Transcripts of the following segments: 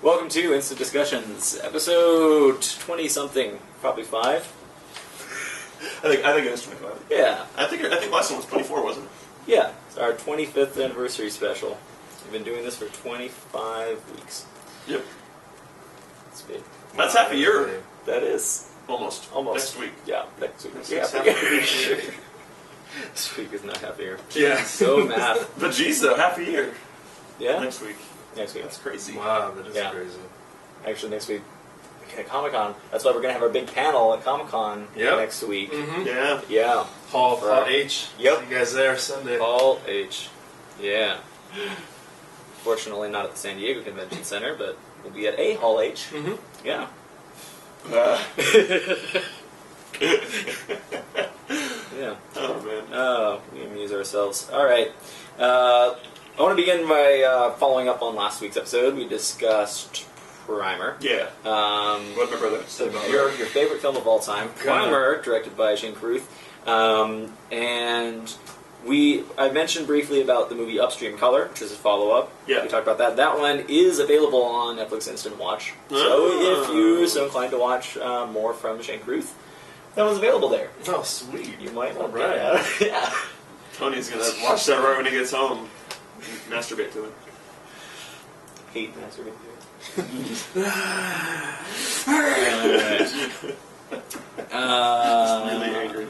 Welcome to Instant Discussions, episode 20-something, probably 5. I think it is 25. Yeah. I think last one was 24, wasn't it? Yeah, it's our 25th anniversary special. We've been doing this for 25 weeks. Yep. It's big. That's half a year. That is. Almost. Next week. Yeah, next week. Next Yeah, week's half a year. This week is not half a year. Yeah. So math. But geez, though, half a year. Yeah? Next week. Next week. That's crazy. Wow, that is crazy. Actually, next week, at Comic-Con. That's why we're going to have our big panel at Comic-Con next week. Mm-hmm. Yeah. Yeah. Hall H. Yep. See you guys there Sunday. Hall H. Yeah. Fortunately, not at the San Diego Convention Center, but we'll be at a Hall H. Mm-hmm. Yeah. Yeah. Oh, man. Oh, we amuse ourselves. All right. I want to begin by following up on last week's episode. We discussed Primer. Yeah. What did my brother say about Your favorite film of all time, Primer, directed by Shane Carruth. And I mentioned briefly about the movie Upstream Color, which is a follow-up. Yeah. We talked about that. That one is available on Netflix Instant Watch. So if you're so inclined to watch more from Shane Carruth, that one's available there. Oh, sweet. You might want to. Right. Yeah. Tony's going to watch that right when he gets home. Masturbate to it. Hate masturbating. Really angry.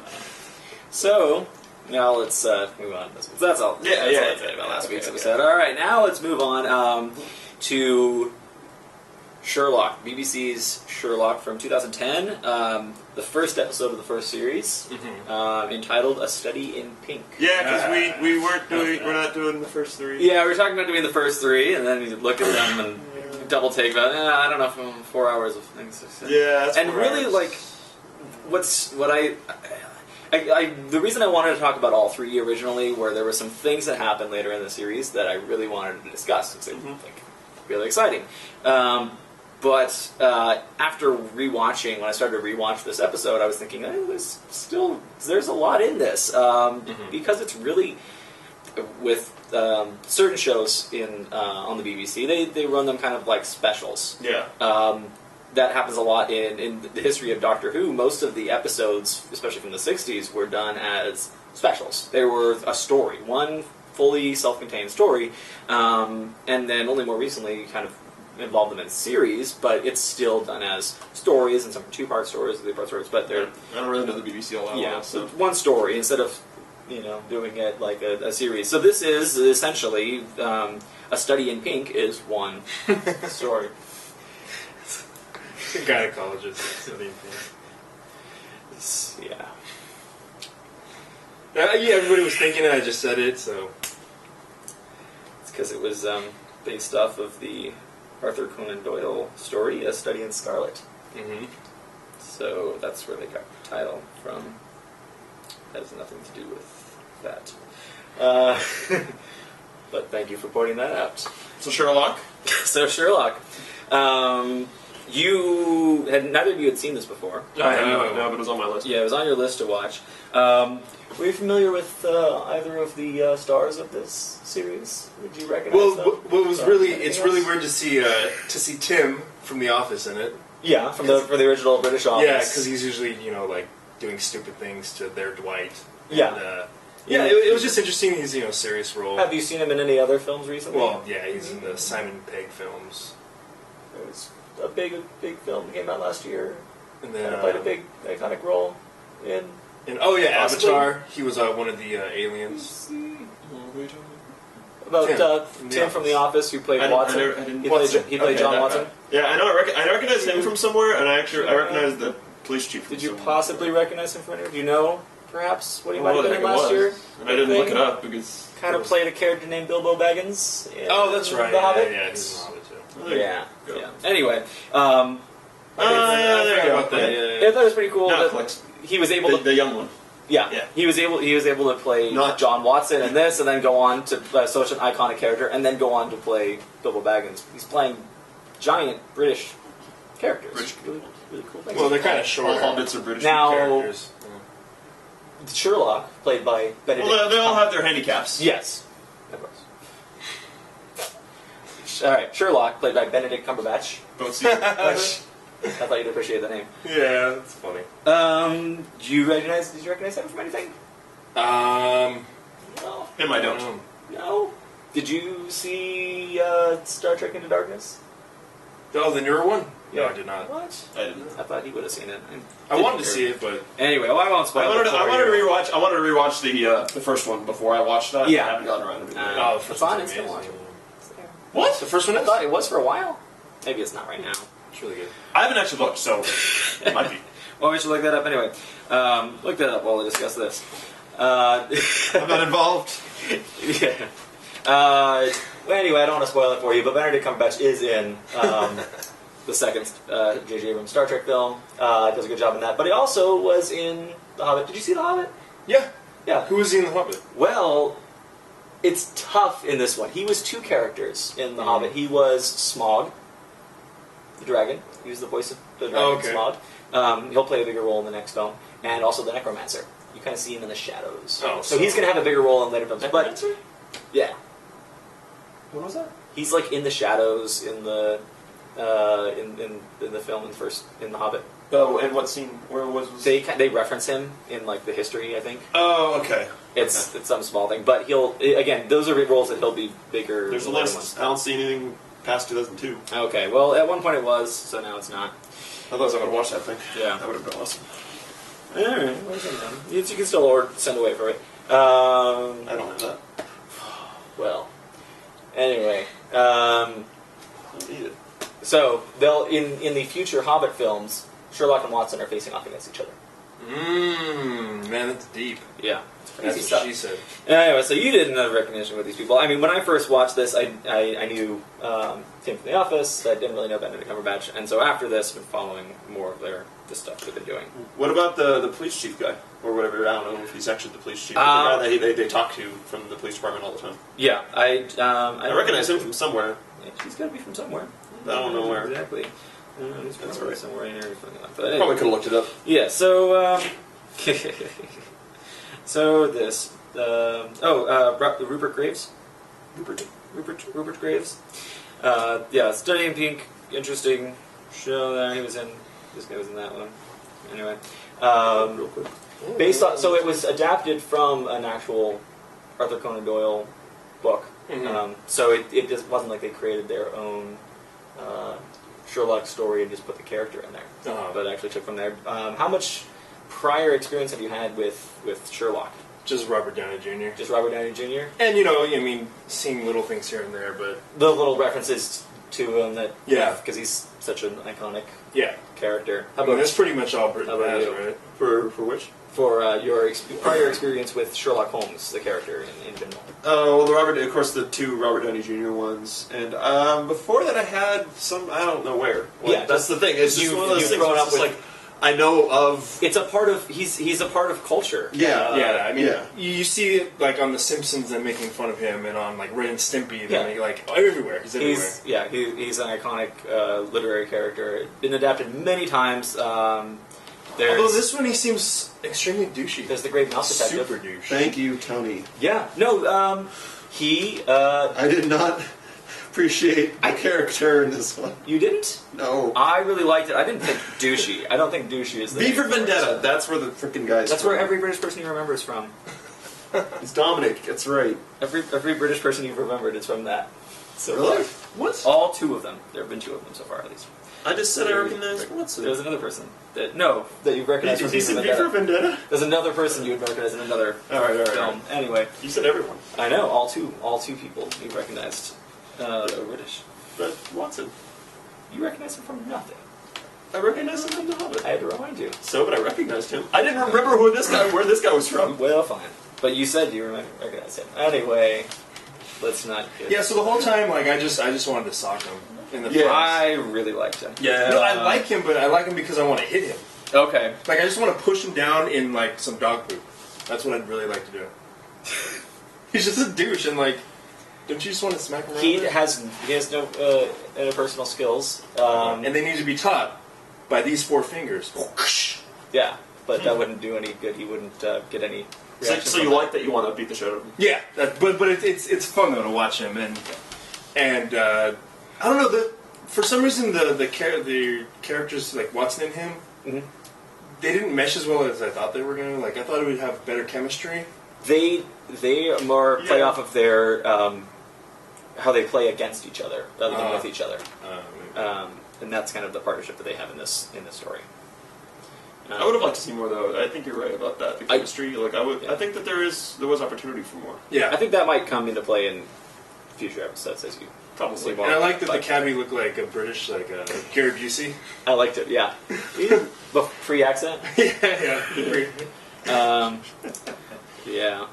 So, now let's move on. That's all. Yeah, That's all I'd say about last week's episode. All right, now let's move on to Sherlock, BBC's Sherlock from 2010, the first episode of the first series, entitled "A Study in Pink." Yeah, because we're not doing the first 3. Yeah, we were talking about doing the first 3, and then you look at them and double take about. I don't know if I'm 4 hours of things. Yeah, that's and 4 really hours. like the reason I wanted to talk about all 3 originally, where there were some things that happened later in the series that I really wanted to discuss. It's like really exciting. But after rewatching, when I started to rewatch this episode, I was thinking, there's a lot in this because it's really with certain shows on the BBC. They run them kind of like specials. Yeah. That happens a lot in the history of Doctor Who. Most of the episodes, especially from the 60s, were done as specials. They were a story, one fully self-contained story, and then only more recently kind of involve them in series, but it's still done as stories, and some are 2-part stories, 3-part stories, but they're... I don't really know the BBC all that well, so one story instead of, doing it like a series. So this is essentially, A Study in Pink is one story. Gynecologist studying Pink. Yeah. Yeah, everybody was thinking it, I just said it, so... It's because it was based off of the Arthur Conan Doyle story, A Study in Scarlet. Mm-hmm. So that's where they got the title from. That has nothing to do with that. But thank you for pointing that out. So Sherlock? So Sherlock. Neither of you had seen this before. No, but it was on my list. Yeah, it was on your list to watch. Were you familiar with either of the stars of this series? Did you recognize them? It's really weird to see Tim from The Office in it. Yeah, for the original British Office. Yeah, because he's usually doing stupid things to their Dwight. Yeah. And, it was just interesting. He's serious role. Have you seen him in any other films recently? Well, yeah, he's in the Simon Pegg films. It was a big film that came out last year. And then played a big iconic role in. Avatar. He was one of the aliens. About Tim from The Office, who played Watson. He played John Watson. Yeah, I know. I recognize him from somewhere, and I recognize the police chief. Did you possibly recognize him from anywhere? Do you know, perhaps, what he might have been in last year? And I didn't look it up because kind of played a character named Bilbo Baggins. That's right. The Hobbit. Yeah, he's in The Hobbit too. Yeah. Anyway, there you go. I thought it was pretty cool. That he was able to the young one. Yeah, he was able to play John Watson in this, and then go on to such an iconic character, and then go on to play Bilbo Baggins. He's playing giant British characters. Really, really cool things. Well, they're kind of short. All hobbits are British characters. Sherlock, played by Benedict. Well, they all have their handicaps. Yes. All right, Sherlock, played by Benedict Cumberbatch. Both seasons. Which I thought you'd appreciate the name. Yeah, that's funny. Did you recognize him from anything? No. Him, I don't. No. Did you see Star Trek Into Darkness? Oh, the newer one? Yeah. No, I did not. What? I didn't. I thought he would have seen it. I wanted to see it, but Anyway, well, I won't spoil it. I wanted to rewatch the first one before I watched that. Yeah. I haven't gotten around to it. the It's first on one's Instant amazing. Watch. What? The first one I is? thought it was for a while. Maybe it's not right now. It's really good. I haven't actually looked, so it might be. Well, we should look that up anyway. Look that up while we discuss this. I'm not involved. Yeah. Well, anyway, I don't want to spoil it for you, but Benedict Cumberbatch is in the second J.J. Abrams Star Trek film. Does a good job in that. But he also was in The Hobbit. Did you see The Hobbit? Yeah. Yeah. Who was he in The Hobbit? Well, it's tough in this one. He was two characters in The Hobbit. He was Smaug, the dragon. He was the voice of the dragon, Smaug. He'll play a bigger role in the next film. And also the Necromancer. You kind of see him in the shadows. Oh, so he's going to have a bigger role in later films. Necromancer? But, yeah. What was that? He's like in the shadows in the in the film in The Hobbit. Oh, and what scene? Where was? They reference him in like the history, I think. Oh, okay. It's some small thing, but those are roles that he'll be bigger. There's a in later list. ones. I don't see anything past 2002. Okay, well, at one point it was, so now it's not. Otherwise, I would watch that thing. Yeah. That would have been awesome. All right, you can still send away for it. I don't have that. Well, anyway, I don't need it. so they'll in the future Hobbit films, Sherlock and Watson are facing off against each other. Man, that's deep. Yeah. That's Crazy what stuff. she said. Anyway, so you did another recognition with these people. I mean, when I first watched this, I knew Tim from The Office. I didn't really know Benedict Cumberbatch, and so after this, I've been following more of the stuff they've been doing. What about the police chief guy? Or whatever, I don't know if he's actually the police chief. But the guy that they talk to from the police department all the time. Yeah, I recognize him from somewhere. Yeah, he's got to be from somewhere. I don't know where. Exactly. He's That's probably right. somewhere in here. But anyway. Probably could have looked it up. Yeah, so, so this, Rupert Graves? Rupert Graves? Studying Pink, interesting show there, this guy was in that one. Anyway, Real quick. based on, so it was adapted from an actual Arthur Conan Doyle book. Mm-hmm. So it just wasn't like they created their own Sherlock story and just put the character in there, but actually took from there. How much prior experience have you had with Sherlock? Just Robert Downey Jr. Just Robert Downey Jr.? And, seeing little things here and there, but... The little references to him that... Yeah. Because he's such an iconic Yeah. character. That's pretty much all Britain How about has, you? right? For which? For your prior experience with Sherlock Holmes, the character in general. Oh, well, of course, the two Robert Downey Jr. ones. And before that, I had some, I don't know where. Yeah, that's the thing. It's just one of those you've things grown where up it's with- just like, I know of... It's a part of... He's a part of culture. Yeah. You see it, like, on The Simpsons, them making fun of him, and on, like, Ren and Stimpy, Yeah. everywhere. He's everywhere. He's an iconic literary character. Been adapted many times. Although this one, he seems extremely douchey. There's the Great Mouse Detective. Super douche. Thank you, Tony. Yeah, no, he... I did not appreciate the character in this one. You didn't? No. I really liked it. I didn't think douchey. I don't think douchey is the... V for Vendetta. That's where the freaking guy's That's from. where every British person you remember is from. It's Dominic. That's right. Every British person you've remembered is from that. So Really? far. What? All two of them. There have been two of them so far, at least. I just said I recognized Watson. There's another person that you've recognized from He V for said V for Vendetta. Vendetta? There's another person you would recognize in another All right. film. Anyway, You said everyone. I know all two people you've recognized that are British. But Watson. You recognize him from nothing. I recognized him from The Hobbit. I had to remind you. So, but I recognized him. I didn't remember where this guy was from. Well, fine. But you said you recognize him. Anyway, let's not. Yeah, so the whole time, like, I just wanted to sock him in the face. I really liked him. Yeah. No, I like him, but I like him because I want to hit him. Okay. Like, I just want to push him down in, like, some dog poop. That's what I'd really like to do. He's just a douche, and, like, don't you just want to smack him around? He has no interpersonal skills. And they need to be taught by these four fingers. Yeah, but that wouldn't do any good. He wouldn't get any reaction. So you like that you want to beat the shit out of him? Yeah, but it's fun though to watch him and I don't know. For some reason, the characters like Watson and him, they didn't mesh as well as I thought they were going to. Like I thought it would have better chemistry. They more play off of their how they play against each other rather than with each other, and that's kind of the partnership that they have in this story. I would have liked to see more, though. I think you're right about that. The chemistry, I think that there was opportunity for more. Yeah, I think that might come into play in future episodes as you Probably. more. And I like that the cabbie looked like a British, like Gary Busey. I liked it. Yeah, free accent. Yeah. Yeah.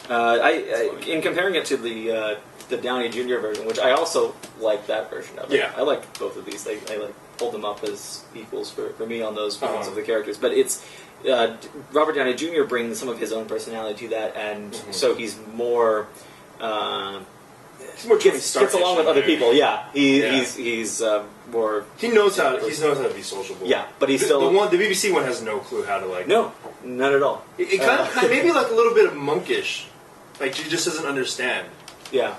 I in comparing it to the Downey Jr. version, which I also like that version of it. Yeah. I like both of these. I like hold them up as equals for me on those versions of the characters. But it's Robert Downey Jr. brings some of his own personality to that, and so he's more. He's more gets along with other people. Yeah, he's more. He knows how to be sociable. Yeah, but he's still the BBC one has no clue how to like. No, not at all. It kind of maybe like a little bit of monkish, like she just doesn't understand. Yeah,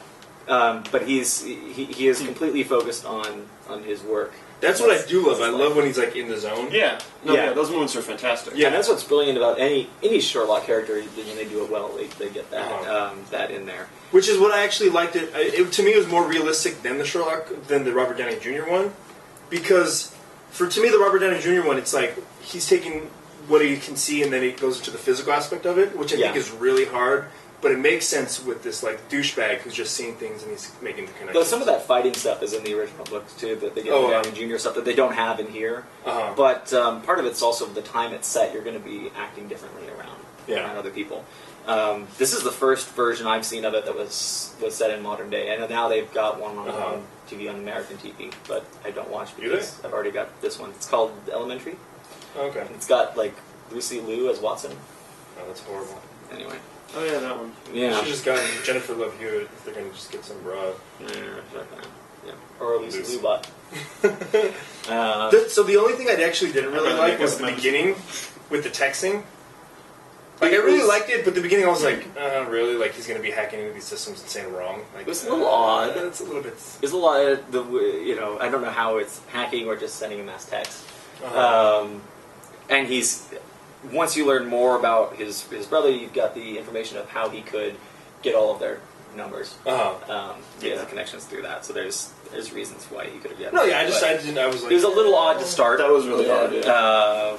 but he is completely focused on his work. That's what I do love. I love when he's like in the zone. Yeah. Yeah, those moments are fantastic. Yeah, and that's what's brilliant about any Sherlock character. When they do it well, they get that that in there. Which is what I actually liked. To me, it was more realistic than the Robert Downey Jr. one, because to me the Robert Downey Jr. one, it's like he's taking what he can see and then he goes into the physical aspect of it, which I think is really hard. But it makes sense with this like douchebag who's just seeing things and he's making the connections. Though some of that fighting stuff is in the original books too, that they get the Downey Jr. stuff that they don't have in here. But part of it's also the time it's set. You're going to be acting differently around other people. This is the first version I've seen of it that was set in modern day, and now they've got one on TV, on American TV, but I don't watch because I've already got this one. It's called Elementary. Okay. It's got like Lucy Liu as Watson. Oh, that's horrible. Anyway. Oh yeah, that one. Yeah. She just got Jennifer Love Hewitt if they're going to just get some broad. Yeah. Or Lucy Liu bot. So the only thing I actually didn't really like was the beginning with the texting. Like I really liked it, but the beginning I was like, really? Like he's going to be hacking into these systems and saying wrong? Like, it was a little odd. It's a little bit. It's a lot. I don't know how it's hacking or just sending a mass text. And once you learn more about his brother, you've got the information of how he could get all of their numbers. He has the connections through that, so there's reasons why he could have gotten. No, yeah, I was like, it was a little odd to start. That was really odd. Yeah.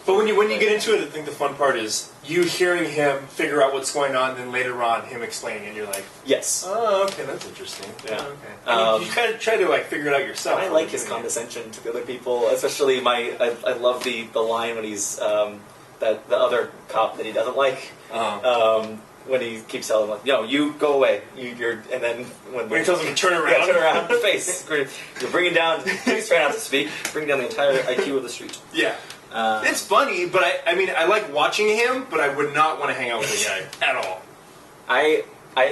But when you get into it, I think the fun part is you hearing him figure out what's going on, and then later on him explaining it. You're like, yes. Oh, okay, that's interesting. Yeah. Okay. And you kind of try to like figure it out yourself. I like his condescension to the other people, especially I love the line when he's the other cop that he doesn't like. When he keeps telling him, like, no, you go away. And then when he tells him to turn around, turn around, face. You're bringing down. He's trying not to speak. Bringing down the entire IQ of the street. Yeah. It's funny, but I like watching him, but I would not want to hang out with the guy at all. I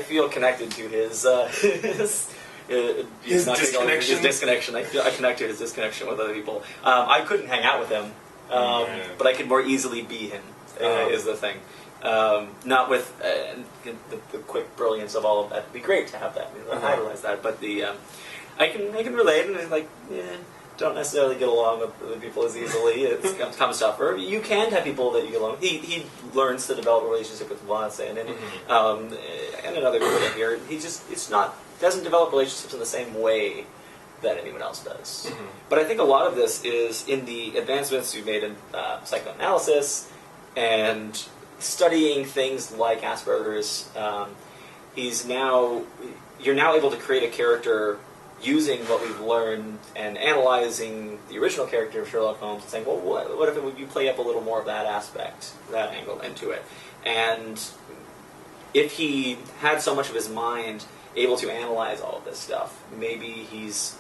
feel connected to his disconnection. His disconnection. I connect to his disconnection with other people. I couldn't hang out with him, but I could more easily be him. Is the thing. Not with the quick brilliance of all of that. It'd be great to have that. I realize that, but I can relate, and like, don't necessarily get along with other people as easily. It's kind of stuff. Or you can have people that you get along with. He learns to develop a relationship with Watson and another people in here. He doesn't develop relationships in the same way that anyone else does. But I think a lot of this is in the advancements we've made in psychoanalysis and studying things like Asperger's. You're now able to create a character using what we've learned and analyzing the original character of Sherlock Holmes and saying, well, what if you play up a little more of that aspect, that angle into it? And if he had so much of his mind able to analyze all of this stuff, maybe he's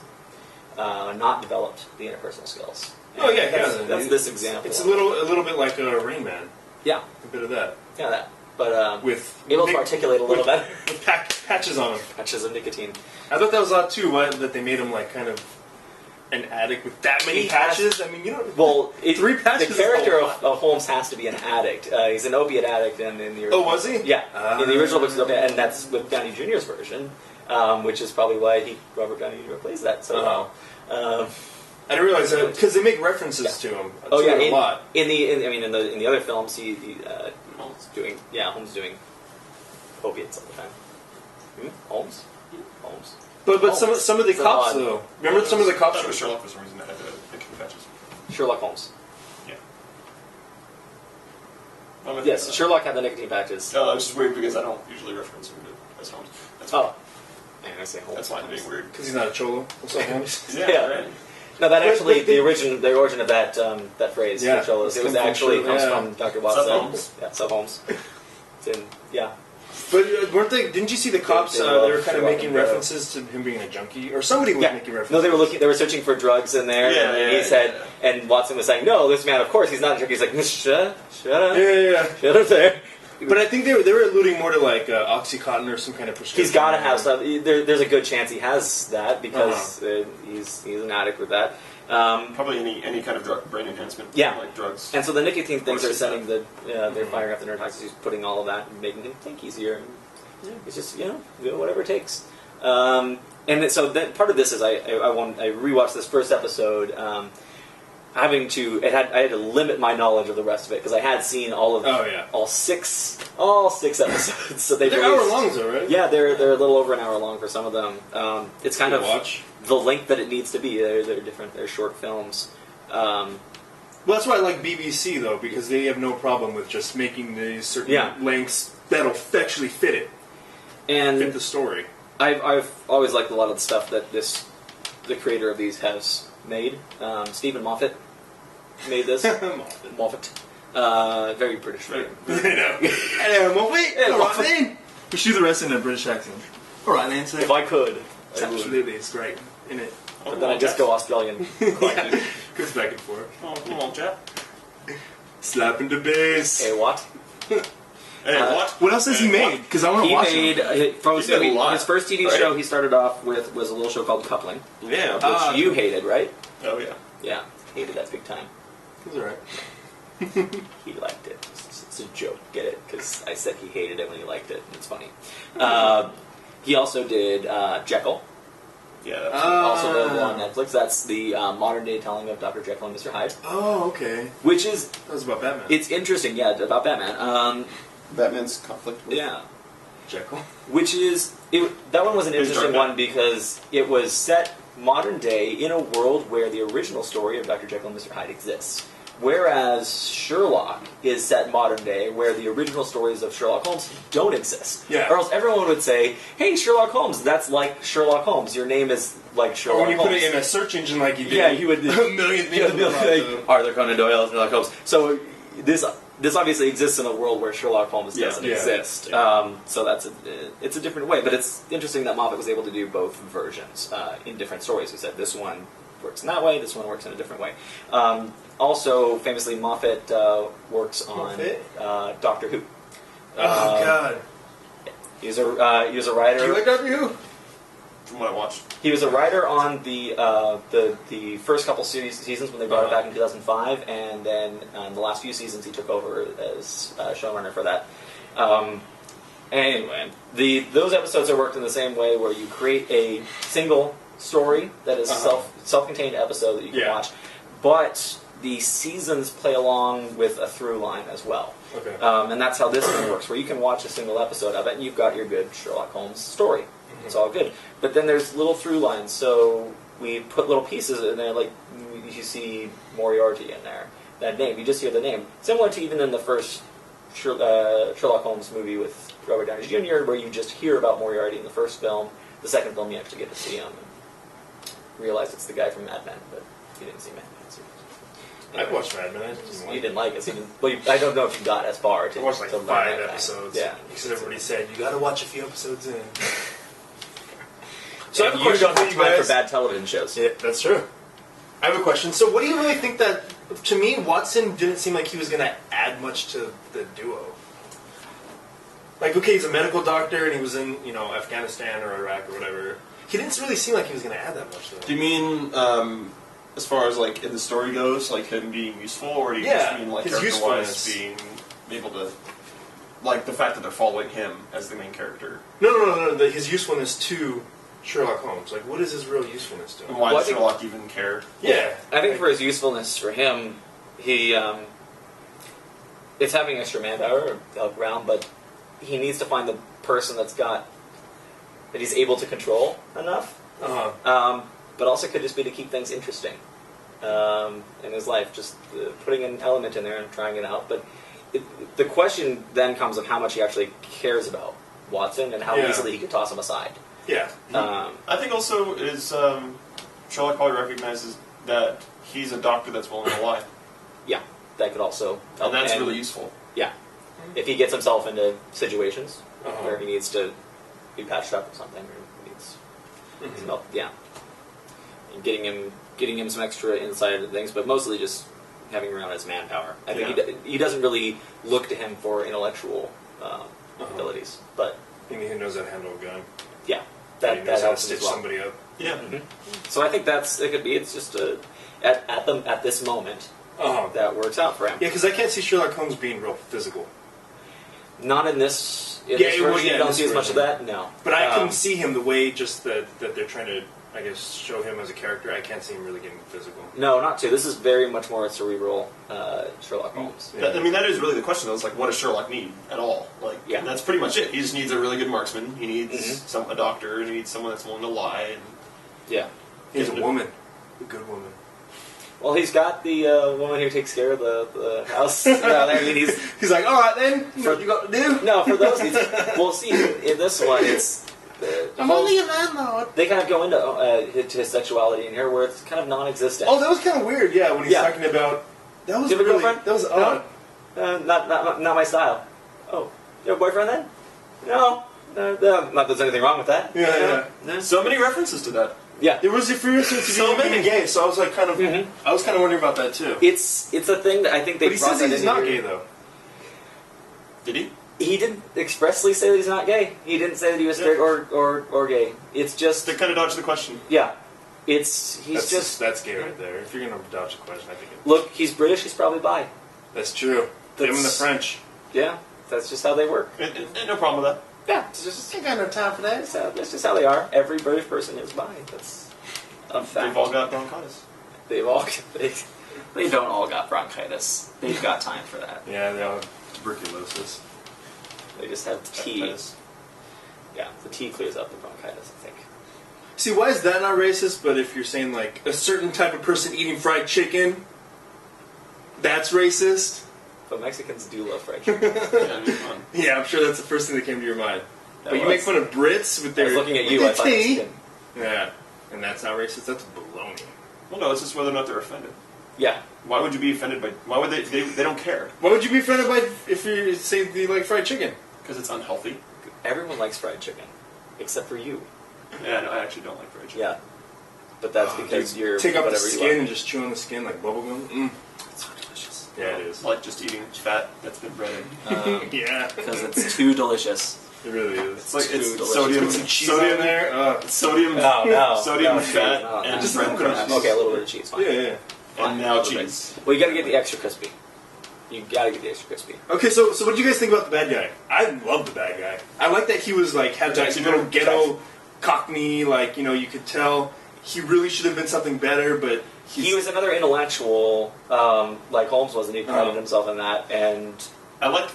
not developed the interpersonal skills. Oh yeah, that's this example. It's a little bit like a Rain Man. Yeah, a bit of that. Yeah, that. But with able to articulate a little better. With patches on him. Patches of nicotine. I thought that was odd too. That they made him like kind of an addict with that many patches. I mean, you know. Well, 3 patches. The character of Holmes has to be an addict. He's an opiate addict in the original. Oh, was he? Yeah, in the original books, and that's with Downey Jr.'s version. which is probably why Robert Downey Jr. plays that so well. I didn't realize that because they make references to him. Oh yeah, a lot. In the other films, Holmes doing opiates all the time. Holmes. But Holmes. some of the cops though. Remember some of the cops? I thought Sherlock was the reason that had the nicotine patches. Sherlock Holmes. Yeah. Yes, Sherlock had the nicotine patches. Oh, it's just weird because I don't usually reference him as Holmes. That's fine. Man, I say Holmes. That's why I'm being weird. Because he's not a cholo. What's up, Holmes? Yeah. Right. No, that actually But the origin of that phrase Yeah, for cholos. It was comes from actually Cholo, comes yeah. from Dr. Watson. Sub Holmes. Yeah, Sub Holmes. It's in, yeah. But weren't they? Didn't you see the cops? They They love were kind of Sherlock making and references to him being a junkie, or somebody was making references. No, they were looking. They were searching for drugs in there, and he said, and Watson was saying, "No, this man, of course, he's not a junkie." He's like, "Shut up, Yeah. shut up there." But I think they were alluding more to like OxyContin or some kind of prescription. He's got to have stuff. There's a good chance he has that because he's an addict with that. Probably any kind of drug, brain enhancement. Yeah. Like drugs. And so the nicotine things are Horses, sending they're firing up the neurotoxins. He's putting all of that and making him think easier. It's just whatever it takes. And so that part of this is I rewatched this first episode. I had to limit my knowledge of the rest of it because I had seen all six episodes. So they're hour longs though, right? Yeah, they're a little over an hour long for some of them. It's kind of the length that it needs to be. They're different. They're short films. Well, that's why I like BBC though, because they have no problem with just making these certain lengths that'll actually fit it and fit the story. I've always liked a lot of the stuff that the creator of these has made. Stephen Moffat made this. Moffat. Very British. Right? Hello, Moffat. All right then. We should do the rest in a British accent. All right then. So if I could. Absolutely, it's great, isn't it? But then I just go Australian. Goes back and forth. Oh, come on, Jack. Slapping the bass. Hey, what? Hey, what? What else has he made? Because I want to watch it. His first TV show he started off with was a little show called Coupling. Yeah. Which you hated, right? Oh, yeah. Yeah, hated that big time. It was alright. He liked it. It's a joke, get it? Because I said he hated it when he liked it. It's funny. He also did Jekyll. Yeah. Also available on Netflix. That's the modern day telling of Dr. Jekyll and Mr. Hyde. Oh, okay. Which is... That was about Batman. It's interesting, yeah, about Batman. Batman's conflict with Jekyll. Which is... that one was an interesting one because it was set modern day in a world where the original story of Dr. Jekyll and Mr. Hyde exists. Whereas Sherlock is set modern day, where the original stories of Sherlock Holmes don't exist. Yeah. Or else everyone would say, "Hey, Sherlock Holmes, that's like Sherlock Holmes. Your name is like Sherlock Or when you Holmes." put it in a search engine like you did. Yeah, you would. A million things like, Arthur Conan Doyle, Sherlock Holmes. So this obviously exists in a world where Sherlock Holmes doesn't exist. Yeah. So it's a different way. But it's interesting that Moffat was able to do both versions in different stories. He said this one works in that way, this one works in a different way. Also, famously, Moffat works on Doctor Who. Oh God! He was a writer. Do you like Doctor Who? From what I watched. He was a writer on the first couple seasons when they brought it back in 2005, and then the last few seasons he took over as showrunner for that. Anyway, those episodes are worked in the same way, where you create a single story that is self-contained episode that you can watch, but the seasons play along with a through line as well. Okay. And that's how this one works, where you can watch a single episode of it and you've got your good Sherlock Holmes story. It's all good. But then there's little through lines, so we put little pieces in there, like you see Moriarty in there. That name, you just hear the name. Similar to even in the first Sherlock Holmes movie with Robert Downey Jr., where you just hear about Moriarty in the first film. The second film, you actually get to see him and realize it's the guy from Mad Men, but you didn't see Mad Men. So I've watched Mad Men. You didn't like it. So I don't know if you got as far. I watched like 5 episodes. Yeah. Because everybody said, you gotta watch a few episodes in. So I have a question don't have time for bad television shows. Yeah, that's true. I have a question. So what do you really think that... To me, Watson didn't seem like he was going to add much to the duo. Like, okay, he's a medical doctor, and he was in, Afghanistan or Iraq or whatever. He didn't really seem like he was going to add that much, though. Do you mean, as far as, like, in the story goes, like, him being useful, or do you just mean, like, his character-wise usefulness. being able to... like the fact that they're following him as the main character. No. His usefulness to Sherlock Holmes. Like, what is his real usefulness to him? And why Well, does Sherlock even care? Yeah. I think for his usefulness for him, he it's having extra manpower around, but he needs to find the person that he's able to control enough. But also could just be to keep things interesting in his life, just putting an element in there and trying it out. But the question then comes of how much he actually cares about Watson and how easily he could toss him aside. Yeah. I think also is Sherlock probably recognizes that he's a doctor that's willing to lie. Yeah, that could also help. And that's really useful. Yeah. If he gets himself into situations where he needs to be patched up or something, or needs some help, and getting him some extra insight into things, but mostly just having around his manpower. I think he doesn't really look to him for intellectual abilities, but And he knows how to handle a gun. yeah, He that knows how to helps stitch as well. somebody up. Yeah. So I think it could be. It's just at this moment that works out for him. Yeah, because I can't see Sherlock Holmes being real physical. Not in this. In Yeah, this well, version, yeah, you in don't this see as much of version. that. No, But I can see him the way just that they're trying to, I guess, show him as a character. I can't see him really getting physical. No, not to. This is very much more cerebral Sherlock Holmes. Yeah. I mean, that is really the question, though. It's like, what does Sherlock need at all? Like, Yeah. and that's pretty much it. He just needs a really good marksman. He needs a doctor. He needs someone that's willing to lie. And Yeah. He's a woman. A good woman. Well, he's got the woman who takes care of the house. I mean, He's like, all right then, what you got to do? no, for those. Well, see, in this one, it's. I'm only a landlord. They kind of go into to his sexuality in here, where it's kind of non-existent. Oh, that was kind of weird. Yeah, when he's talking about that was Do you have a really girlfriend? that was odd. Not my style. Oh, you have a boyfriend then? No, not that there's anything wrong with that. Yeah. so many references to that. Yeah. There was a few instances So of him being many. gay, so I was like, kind of, I was kind of wondering about that too. It's a thing that I think they. But he brought says that he's in not here. gay though. Did he? He didn't expressly say that he's not gay. He didn't say that he was straight or gay. It's just They kind of dodged the question. He's just That's gay right there. If you're gonna dodge a question, I think look. He's British. He's probably bi. that's true. Him and the French. Yeah, that's just how they work. And no problem with that. Yeah, it's just I ain't got no time for that. that's just how they are. Every British person is bi. That's a fact. They've all got bronchitis. They don't all got bronchitis. They've got time for that. Yeah, they all have tuberculosis. They just have tea. Bronchitis. Yeah, the tea clears up the bronchitis, I think. See, why is that not racist? But if you're saying like a certain type of person eating fried chicken, that's racist. But Mexicans do love fried chicken. Yeah, it'd be fun. Yeah, I'm sure that's the first thing that came to your mind. That But you was. make fun of Brits with I their was looking at with you, their I thought tea. Mexican. Yeah, and that's not racist. That's baloney. Well, no, it's just whether or not they're offended. Yeah. Why would you be offended by... Why would they don't care. Why would you be offended by if you say you like fried chicken? Because it's unhealthy. Everyone likes fried chicken. Except for you. Yeah, no, I actually don't like fried chicken. Yeah. But that's because you're take off the whatever you skin like. and just chew on the skin like bubblegum. Mm. It's so delicious. Yeah, it It's is. like just eating fat that's been breaded. Yeah, Because it's too delicious. it really is. It's like Too it's delicious. sodium, Put some cheese sodium on there. Sodium, No, sodium, no, fat, no, and just breadcrumbs. Okay, a little bit of cheese. Fine. Yeah. And now Fine. cheese. Well, you gotta get the extra crispy. You gotta get the extra crispy. Okay, so what do you guys think about the bad guy? I love the bad guy. I like that he was like had that Jackson little Jackson. ghetto Cockney, like you could tell he really should have been something better, but He was another intellectual, like Holmes was, and he prided himself in that. And I like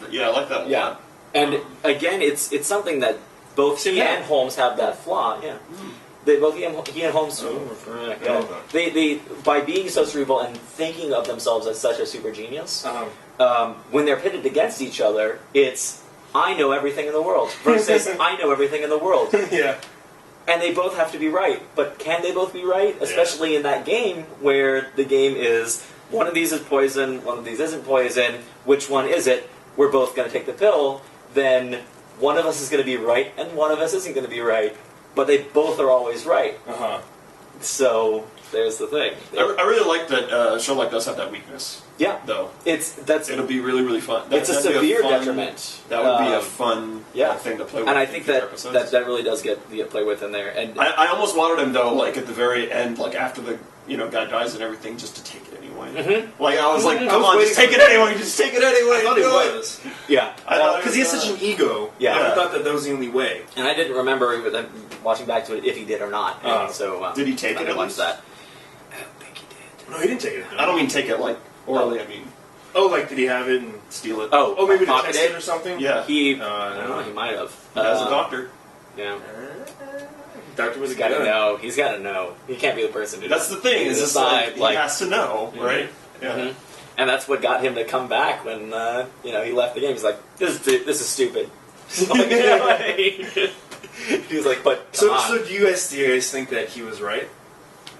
that a lot. and again, it's something that both he and Holmes have that flaw. Yeah, they both he and Holmes. They by being so cerebral and thinking of themselves as such a super genius, when they're pitted against each other, it's I know everything in the world versus I know everything in the world. yeah. And they both have to be right. But can they both be right? Especially in that game where the game is one of these is poison, one of these isn't poison. Which one is it? We're both going to take the pill. Then one of us is going to be right and one of us isn't going to be right. But they both are always right. So there's the thing. I really like that Sherlock does have that weakness. Yeah. Though. It'll be really, really fun. It's a That'd be severe fun- detriment. That would be a fun thing to play with. And I in think future that episodes. that really does get play with in there. And I almost wanted him though, like at the very end, like after the guy dies and everything, just to take it anyway. point. Mm-hmm. Like I was like, I come was on, waiting just take it anyway. Just take it anyway. I thought he do it. was. Yeah. I thought Because he has such an ego. Yeah. I thought that was the only way. And I didn't remember watching back to it if he did or not. And so did he take it I at watched least? that. I don't think he did. No, he didn't take it. I don't mean take it like orally. I mean Oh, like did he have it and steal it. oh maybe to pocket test it or something? Yeah. He, I don't know. he might have. As a doctor. Yeah. Doctor was He's a got to gun. know. He's got to know. He can't be the person who. That's the thing. Is it's decide, like he has to know, right? Yeah. Mhm. And that's what got him to come back when he left the game. He's like, this is stupid. He was like, but come on. So do you guys think that he was right?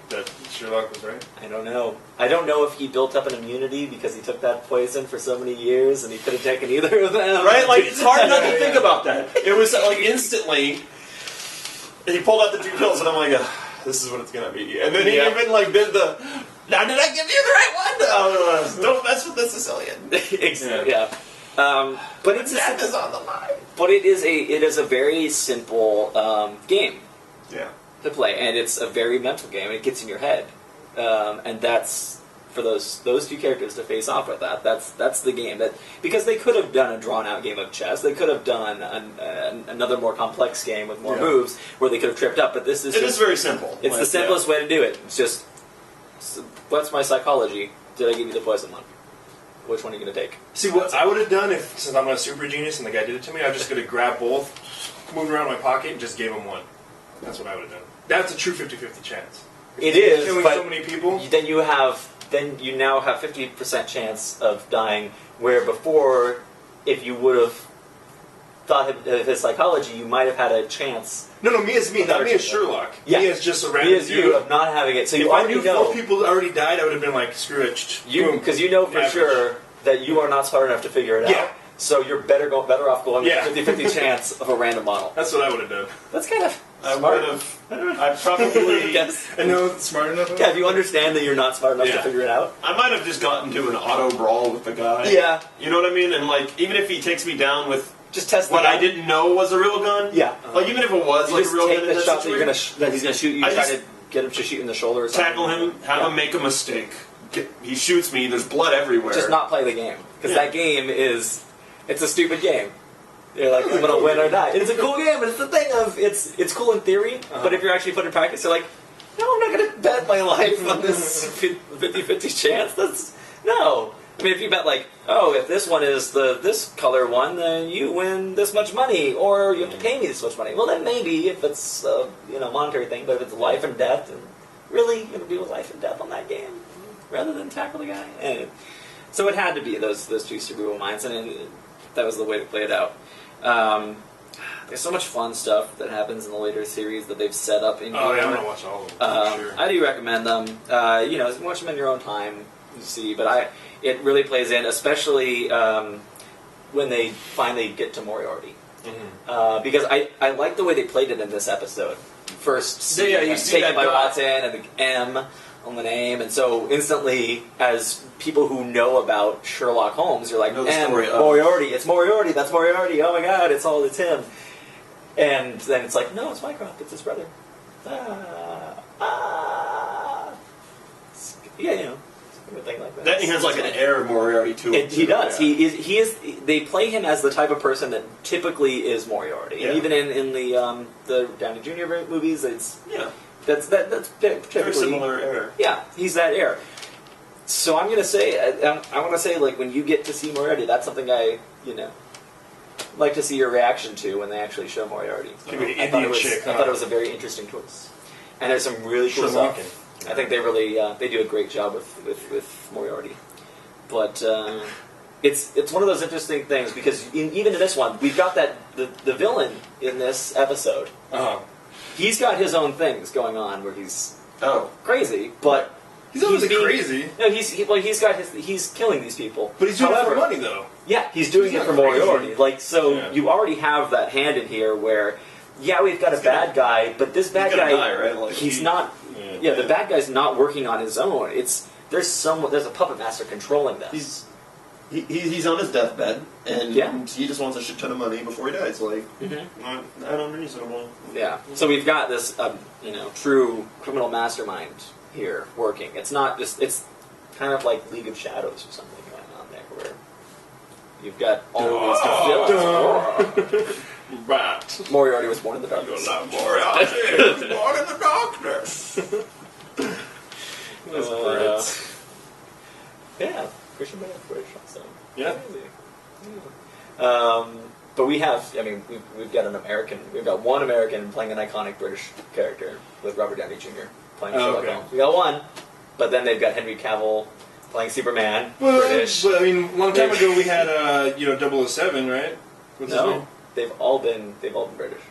That Sherlock was right? I don't know. I don't know if he built up an immunity because he took that poison for so many years and he could have taken either of them. Right? Like, it's hard not to think about that. It was like instantly, he pulled out the 2 pills and I'm like, this is what it's going to be. And then he even like did the, now did I give you the right one? Oh, don't mess with the Sicilian. Yeah. But it's Death is on the line. But it is a very simple game Yeah. to play, and it's a very mental game. It gets in your head, and that's for those 2 characters to face off with that. That's the game. That because they could have done a drawn out game of chess, they could have done another more complex game with more moves where they could have tripped up. But this is It is very simple. It's the simplest way to do it. It's just what's my psychology? Did I give you the poison one? Which one are you going to take? See, what I would have done since I'm not a super genius and the guy did it to me, I'm just going to grab both, move around in my pocket, and just gave him one. That's what I would have done. That's a true 50-50 chance. It is, killing but so many people. Then you now have 50% chance of dying, where before, if you would have thought of his psychology, you might have had a chance. No, me as me, not me as Sherlock. Yeah. Me as just a random Me as you of not having it. So if you I already knew know 4 people already died, I would have been like, screw it. because you know for Average. sure that you are not smart enough to figure it Yeah. out. So you're better off going Yeah. with 50-50 chance of a random model. That's what I would have done. That's kind of I smart. would have. I probably. Yes. I know it's smart enough. Yeah, if you understand that you're not smart enough to Yeah. figure it out. I might have just gotten into an auto brawl with the guy. Yeah. You know what I mean? And like, even if he takes me down with Just test the what gun. I didn't know was a real gun. Yeah. Like even if it was You like just a real take gun in the that shot that situation, that he's going to shoot you. I Try just to get him to shoot you in the shoulder or something. tackle him, have him make a mistake. He shoots me. There's blood everywhere. Just not play the game. Because Yeah. that game it's a stupid game. You're like, I'm going to win or die. It's a cool game, but it's the thing of, it's cool in theory, but if you're actually put in practice, you're like, no, I'm not going to bet my life on this 50-50 chance. No. I mean, if you bet like, oh, if this one is this color one, then you win this much money, or you have to pay me this much money. Well, then maybe if it's a monetary thing, but if it's life and death, and really you're going to deal with life and death on that game rather than tackle the guy. Anyway, so it had to be those 2 cerebral minds, and that was the way to play it out. There's so much fun stuff that happens in the later series that they've set up in. Oh yeah, I'm gonna watch all of them. For sure. I do recommend them. Watch them in your own time. You see, but it really plays in, especially when they finally get to Moriarty. Mm-hmm. Because I like the way they played it in this episode. First, you see taken that by guy. Watson and the M on the name, and so instantly, as people who know about Sherlock Holmes, you're like, Know the M, story of- Moriarty, it's Moriarty, that's Moriarty, oh my god, it's him. And then it's like, no, it's Mycroft, it's his brother. Yeah, a thing like that. Then he has like an air of Moriarty to him. He does. Yeah. He is. They play him as the type of person that typically is Moriarty, Yeah. and even in the Downey Jr. movies, Yeah. that's Very typically similar air. Yeah, he's that heir. So I'm gonna say, I want to say, like when you get to see Moriarty, that's something I like to see your reaction to when they actually show Moriarty. Could be I an thought it Indian was, chick, I thought it was a very interesting choice, and there's some really cool Sherlock. stuff. I think they really they do a great job with Moriarty, but it's one of those interesting things because even in this one we've got the villain in this episode. He's got his own things going on where he's crazy, but He's not really crazy. No, he's killing these people, But he's doing However, it for money, though. Yeah, he's doing He's it for not crazy. Moriarty. Yeah. You already have that hand in here where, we've got a bad guy, but this bad guy, right? Like, he's not. Yeah, the bad guy's not working on his own. There's a puppet master controlling this. He's on his deathbed, and Yeah. he just wants a shit ton of money before he dies. Like, Not unreasonable. Yeah. So we've got this, true criminal mastermind here working. It's not just. It's kind of like League of Shadows or something going on there, where you've got all these villains. Right. Moriarty was born in the You're darkness. not Moriarty. You're born in the darkness. That's great. Yeah, Christian Bale, British also. Yeah. But we have, I mean, we've got one American playing an iconic British character with Robert Downey Jr. playing Sherlock Holmes. We got one, but then they've got Henry Cavill playing Superman, British. But I mean, a long time ago we had 007, right? What's his name? They've all been British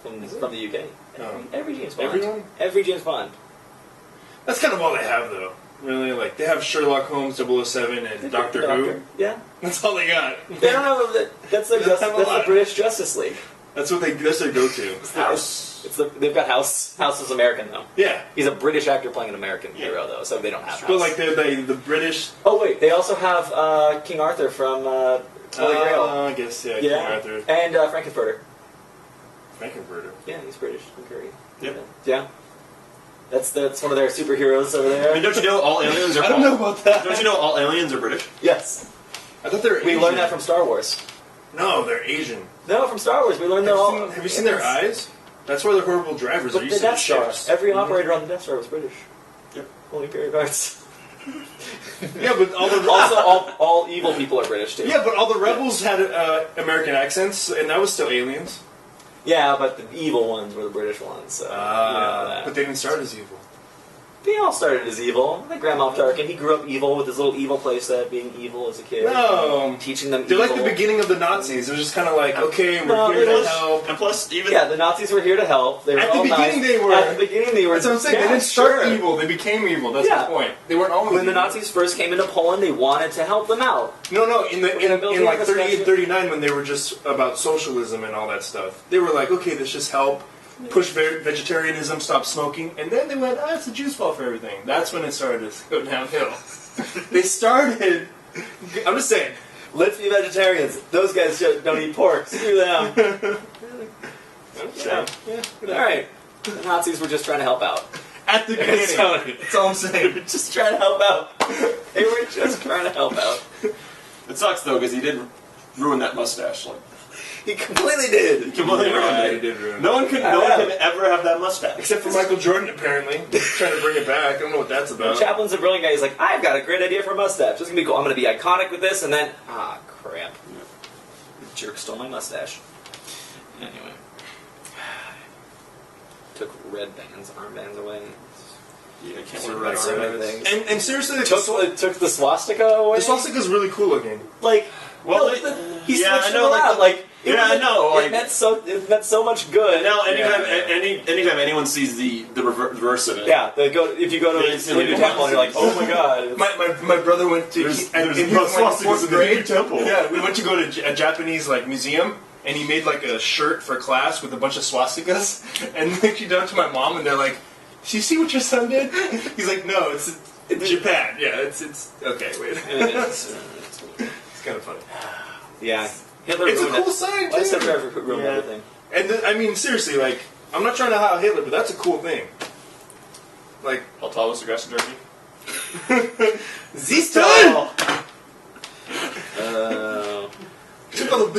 from the UK. Every James Bond. Everyone? Every James Bond. That's kind of all they have, though. Really, like they have Sherlock Holmes, 007, and Doctor Who. Yeah. That's all they got. They don't have that's the British Justice League. That's their go-to. House. They've got House. House is American though. Yeah. He's a British actor playing an American hero though, so they don't have House. But like the British. Oh wait, they also have King Arthur from Holy Grail. I guess King Arthur. And Frankenfurter. Frankenfurter. Yeah, he's British. I'm Curry. Yep. Yeah. That's one of their superheroes over there. I mean, don't you know all aliens are? I don't know about that. Don't you know all aliens are British? Yes. I thought they were. We Asian. learned that from Star Wars. No, they're Asian. No, from Star Wars. We learned that all. Have you seen their eyes? That's why they're horrible drivers. But They're the used to Death Star. ships. Every operator on the Death Star was British. Yep. Only Imperial Guards. Yeah, but Also, all evil people are British too. Yeah, but all the rebels had American accents, and that was still aliens. Yeah, but the evil ones were the British ones. So you know that. But they didn't start as evil. They all started as evil. Like Grand Moff Tarkin, he grew up evil with his little evil playset, being evil as a kid. No. Teaching them They're evil. like the beginning of the Nazis. It was just kind of like, okay, No, we're here it to was- help. And plus, even Yeah, the Nazis were here to help. They were At the all beginning nice. they were. At the beginning they were. That's what I'm saying. Yeah, They didn't start sure. evil. They became evil. That's Yeah. the point. They weren't always When the evil. Nazis first came into Poland, they wanted to help them out. No, We're gonna build in like the 38, infrastructure. 39, when they were just about socialism and all that stuff. They were like, okay, let's just help. Push vegetarianism, stop smoking, and then they went, it's the Jews' fault for everything. That's when it started to go downhill. They started. I'm just saying. Let's be vegetarians. Those guys don't eat pork. Screw them. Yeah. All right. The Nazis were just trying to help out. At the beginning. That's all I'm saying. Just trying to help out. They were just trying to help out. it sucks though because he did ruin that mustache. Like, He completely did. completely ruined Yeah, it. he did ruin it. No one can ever have that mustache. Except for Michael Jordan, apparently. Trying to bring it back. I don't know what that's about. Chaplin's a brilliant guy. He's like, I've got a great idea for a mustache. This is going to be cool. I'm going to be iconic with this, and then, crap. The jerk stole my mustache. Anyway. Took red bands, armbands away. Yeah, I can't Sort of wear red so many armbands. things. And seriously, Took the swastika away? the swastika's really cool looking. Like, Well, no, it- he yeah, switched I know, it around. Like, yeah, I know, It meant so much good. Now, anytime, Yeah. anytime anyone sees the reverse of it, Yeah, if you go to Yeah, the Hindu temple and you're like, oh my god. My brother went to There's and he no was like swastikas fourth in the grade. Hindu temple. Yeah, we went to go to a Japanese like museum, and he made like a shirt for class with a bunch of swastikas. And then she done it to my mom, and they're like, "Do you see what your son did?" He's like, "No, it's Japan. Yeah, it's okay. Wait, it's kind of funny. Yeah. Hitler It's a ruined cool it. sign Why does too. Hitler ruin Yeah. everything? And I mean, seriously, like, I'm not trying to hire Hitler, but that's a cool thing. Like, How tall was the grass in Turkey? Siehst du?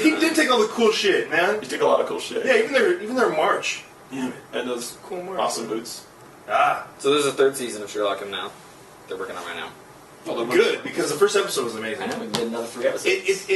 He did take all the cool shit, man. He took a lot of cool shit. Yeah, even their march. Yeah. And those Cool march. awesome boots. So there's a third season of Sherlock now. They're working on right now. Well, Good, because the first episode was amazing. I know, we did another 3 episodes.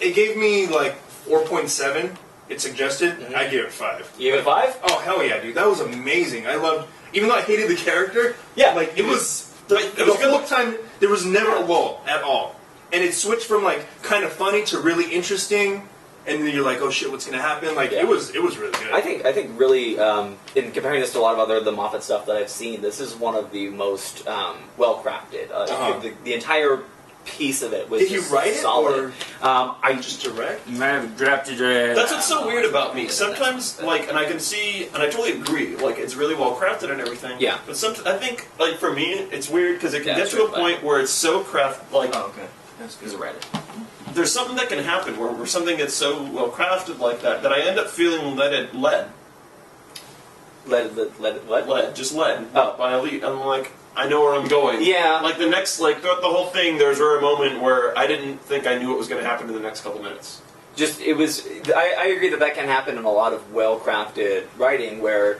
It gave me like 4.7. It suggested. I gave it 5. You gave it 5? Oh hell yeah, dude! That was amazing. I loved, even though I hated the character. Yeah. like it was It the was whole good. time. There was never a lull at all, and it switched from like kind of funny to really interesting. And then you're like, oh shit, what's gonna happen? Like Yeah. it was really good. I think really, in comparing this to a lot of the Moffat stuff that I've seen, this is one of the most well crafted. The entire piece of it was Did you just write it, solid. I just direct. might have drafted it. That's what's so weird about me. Sometimes, like, and I can see, and I totally agree, like, it's really well crafted and everything. Yeah. But sometimes, I think, like, for me, it's weird because it can Yeah, get it's to a really bad. point where it's so like, Oh, okay. He's a writer. there's something that can happen where something gets so well crafted like that I end up feeling led. What? Just led Oh. by Elite. I'm like, I know where I'm going. Yeah. Like the next, like throughout the whole thing, there's a moment where I didn't think I knew what was going to happen in the next couple minutes. Just it was. I agree that can happen in a lot of well-crafted writing where.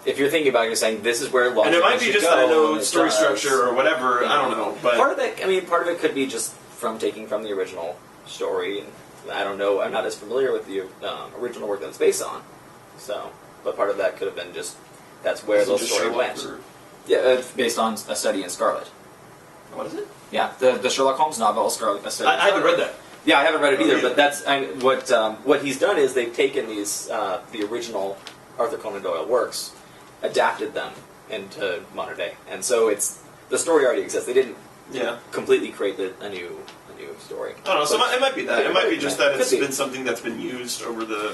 If you're thinking about it, you're saying this is where And it might be just that I know and story does. structure or whatever. I don't know, but part of it could be just from taking from the original story. And I don't know. I'm not as familiar with the original work that it's based on. So, but part of that could have been just that's where Is it those just story Sherlock went. or- Yeah, it's based on A Study in Scarlet. What is it? Yeah, the Sherlock Holmes novel, Scarlet. A Study in I haven't Scarlet. read that. Yeah, I haven't read it either. Yeah. But that's what he's done is they've taken these the original Arthur Conan Doyle works, adapted them into modern day, and so it's the story already exists. They didn't Yeah. completely create a new story. I don't know. So it might be that. It might be just that it's Could be. been something that's been used over the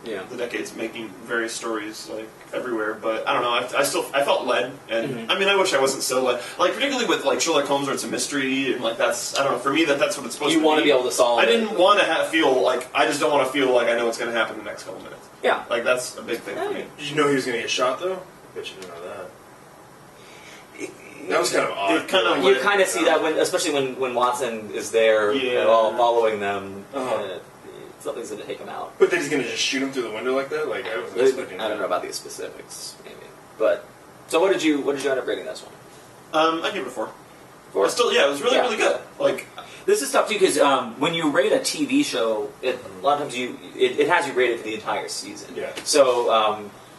Yeah. decades, making various stories like everywhere. But I don't know. I felt led, and Mhm. I mean, I wish I wasn't so led. Like particularly with like Sherlock Holmes, where it's a mystery, and like that's I don't know. For me, that's what it's supposed You to want to be be able to solve. I it. didn't want to feel like I just don't want to feel like I know what's going to happen in the next couple minutes. Yeah. Like that's a big thing for me. Did you know he was going to get shot though? I bet you didn't know that. That was kind of odd. It kind of You kind of see that especially when Watson is there, Yeah. all following them. Uh-huh. Something's going to take him out. But then he's going to just shoot him through the window like that? Like I wasn't expecting I don't that. know about the specifics, maybe. But so, what did you end up rating this one? I give it a 4. Four? But still, yeah, it was really Yeah. really good. Like This is tough too because when you rate a TV show, a lot of times it has you rated for the entire season. Yeah. So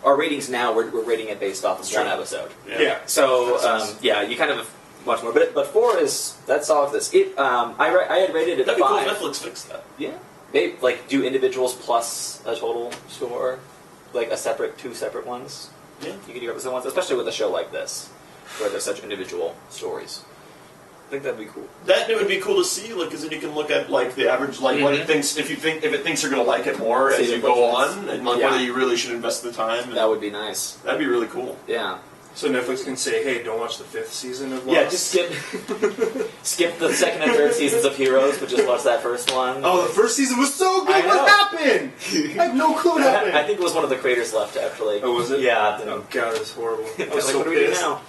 our ratings now we're rating it based off of Sure. one episode. Yeah. So Makes sense. yeah, you kind of watch more. But 4 is that's all of this. I had rated it that'd be cool 5. if Netflix fixed that. Yeah. They like do individuals plus a total score, like two separate ones. Yeah. You can do episode ones, especially with a show like this, where there's such individual stories. I think that'd be cool. That it would be cool to see, like, because then you can look at like the average, like what it thinks. If it thinks you're going to like it more See as the you go difference. on, and like Yeah. whether you really should invest the time. And That would be nice. that'd be really cool. Yeah. So Netflix can say, hey, don't watch the 5th season of Lost? Yeah, just skip the second and third seasons of Heroes, but just watch that first one. Oh, the first season was so good! I know. What happened? I have no clue what happened. I think it was one of the creators left, actually. Oh, was it? Yeah. Oh, God, it was horrible. I I was was like, so what do we do pissed. now?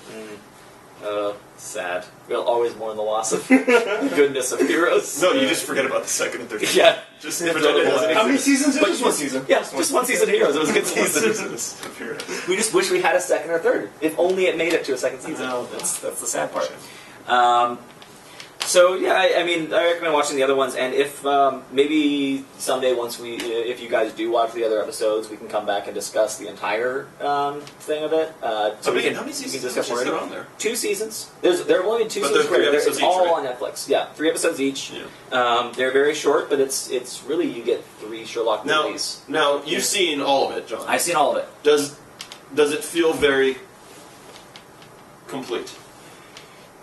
Sad. We'll always mourn the loss of goodness of Heroes. No, you just forget about the second and third. Yeah. Just Yeah, pretend it doesn't How many exist. seasons? It But was just one season. Yeah, just one season of Heroes. It was a good season. We just wish we had a second or third. If only it made it to a second season. No. That's the sad part. So yeah, I mean, I recommend watching the other ones, and if maybe someday if you guys do watch the other episodes, we can come back and discuss the entire thing of it. So we can, how many we seasons can discuss is more. there on there? 2 seasons. There have only been 2 But seasons. they're 3 episodes It's each, all right? on Netflix. Yeah, 3 episodes each. Yeah. They're very short, but it's really you get 3 Sherlock movies. Now you've seen all of it, John. I've seen all of it. Does it feel very complete?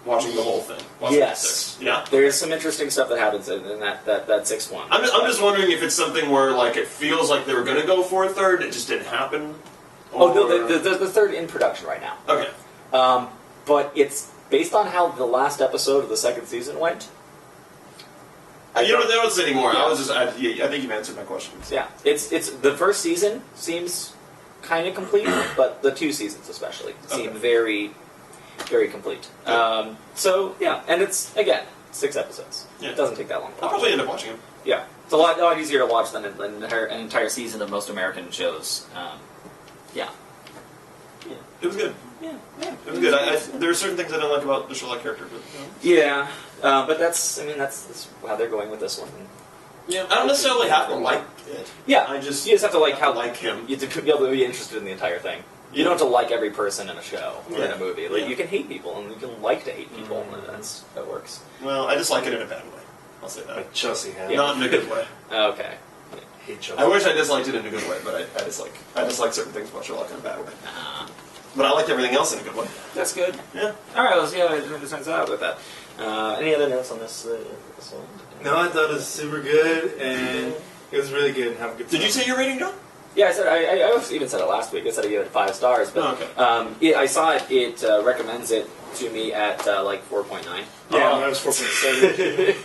Watching the whole thing. Watching Yes. the 6. Yeah. There is some interesting stuff that happens in that 6th one. I'm just wondering if it's something where like it feels like they were going to go for a third, it just didn't happen. Oh no, or- the third in production right now. Okay. But it's based on how the last episode of the second season went. You don't know this anymore. Yeah. I think you've answered my questions. Yeah, it's the first season seems kind of complete, but the 2 seasons especially seem Okay. very, very complete. Good. So yeah, and it's again 6 episodes. Yeah. It doesn't take that long to I'll watch. probably end up watching them. Yeah, it's a lot easier to watch than an entire season of most American shows. Yeah. It was good. Yeah. It was good. There are certain things I don't like about the Sherlock character, but Yeah, but that's how they're going with this one. yeah, I don't necessarily have to like it. Yeah, I just you just have to like have how to like him. You have to be able to be interested in the entire thing. You don't have to like every person in a show or in Yeah. a movie. Like Yeah. you can hate people and you can like to hate people, Mhm. and that works. Well, I just like it in a bad way. I'll say that. Like Chelsea had. Yeah. Not in a good way. Okay. Hate Chelsea. I wish I disliked it in a good way, but I dislike certain things about Sherlock in a bad way. But I liked everything else in a good way. That's good. Yeah. All right, let's see how it turns out with that. Any other notes on this one? No, I thought it was super good, and it was really good. And have a good. Did you time. say your rating, John? Yeah, I said I even said it last week. I said I gave it 5 stars, but Oh, okay. I saw it. It recommends it to me at like 4.9. Yeah, Oh. mine was 4.7.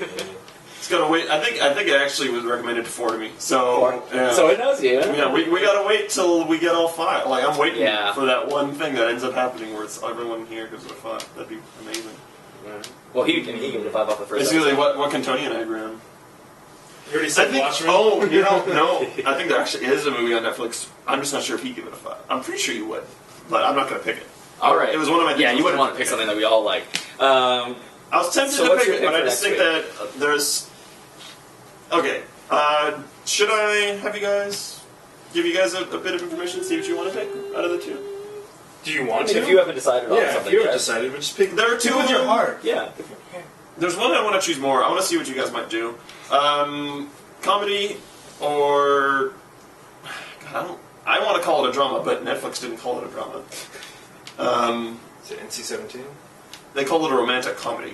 It's gotta wait. I think it actually was recommended to 4 to me. So yeah. So it knows you. Yeah, we gotta wait till we get all 5. Like I'm waiting Yeah. for that one thing that ends up happening where it's everyone here gives it a 5. That'd be amazing. Well, he gave it a 5 off the first. It's usually what can Tony and I agree on? You already said Watchmen? Oh, no. I think there actually is a movie on Netflix. I'm just not sure if he'd give it a 5. I'm pretty sure you would, but I'm not gonna pick it. All right. It was one of my. Yeah, you wouldn't want to pick something that we all like. I was tempted So to what's pick your it, but pick I for just next think that there's. Okay. Should I have you guys give you guys a bit of information, see what you want to pick out of the 2? Do you want to? If you haven't decided on yeah, something if you haven't yet. decided, but just pick. There are 2 with your heart. Yeah. There's one I want to choose more. I want to see what you guys might do. Comedy or God, I want to call it a drama, but Netflix didn't call it a drama. Is it NC-17? They call it a romantic comedy.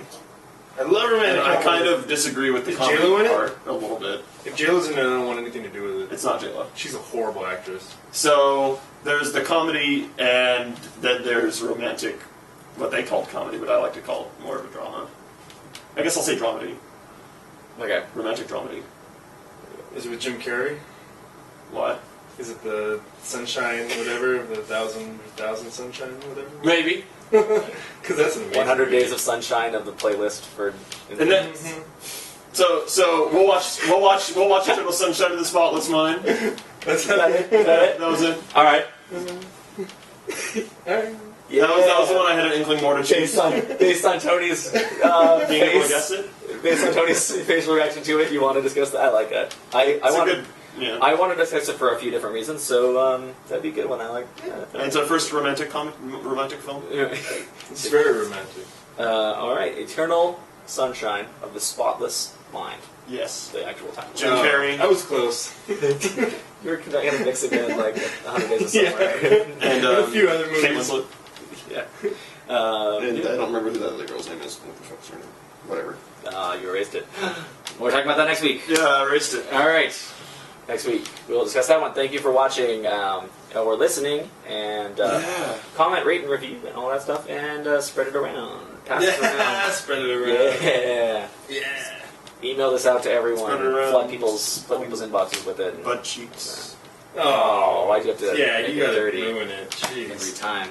I love romantic. And I kind of disagree with the Is comedy J-Lo in it? part a little bit. If J-Lo's in it, I don't want anything to do with it. It's not J-Lo. She's a horrible actress. So there's the comedy, and then there's romantic, what they called comedy, but I like to call it more of a drama. I guess I'll say dramedy. Okay. Romantic dramedy. Is it with Jim Carrey? What? Is it the Sunshine, whatever, the thousand Sunshine, whatever? Maybe. Because that's an amazing 100 movie. Days of Sunshine of the playlist for. And then, so we'll watch Eternal Sunshine of the Spotless Mind. That's Is that it? That was it. All right. Yeah. That was the one I had an inkling more to choose. Based on Tony's Being able to face, guess it. based on Tony's facial reaction to it, you want to discuss that? I like that. I want to discuss it for a few different reasons, so that'd be a good one. I like. And it's our first romantic film. It's very romantic. All right, Eternal Sunshine of the Spotless Mind. Yes. The actual title. Jim Carrey. I was close. You're gonna mix it in like 100 Days of Summer, right? And a few other Kate movies. Winslet. Yeah. And I don't remember who that other girl's name is. What the fuck's her name? Whatever. You erased it. We're talking about that next week. Yeah, I erased it. All right. Next week, we'll discuss that one. Thank you for watching or listening, and comment, rate, and review, and all that stuff, and spread it around. Pass it around. Spread it around. Yeah. Yeah. Email this out to everyone. Spread it around. Flood people's inboxes with it. Butt cheeks. Oh, why'd you have to Yeah, make you it gotta dirty ruin it. Jeez. every time?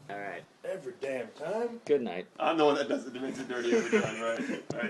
All right. Every damn time. Good night. I'm the one that does it. It makes it dirty every time, right? Right.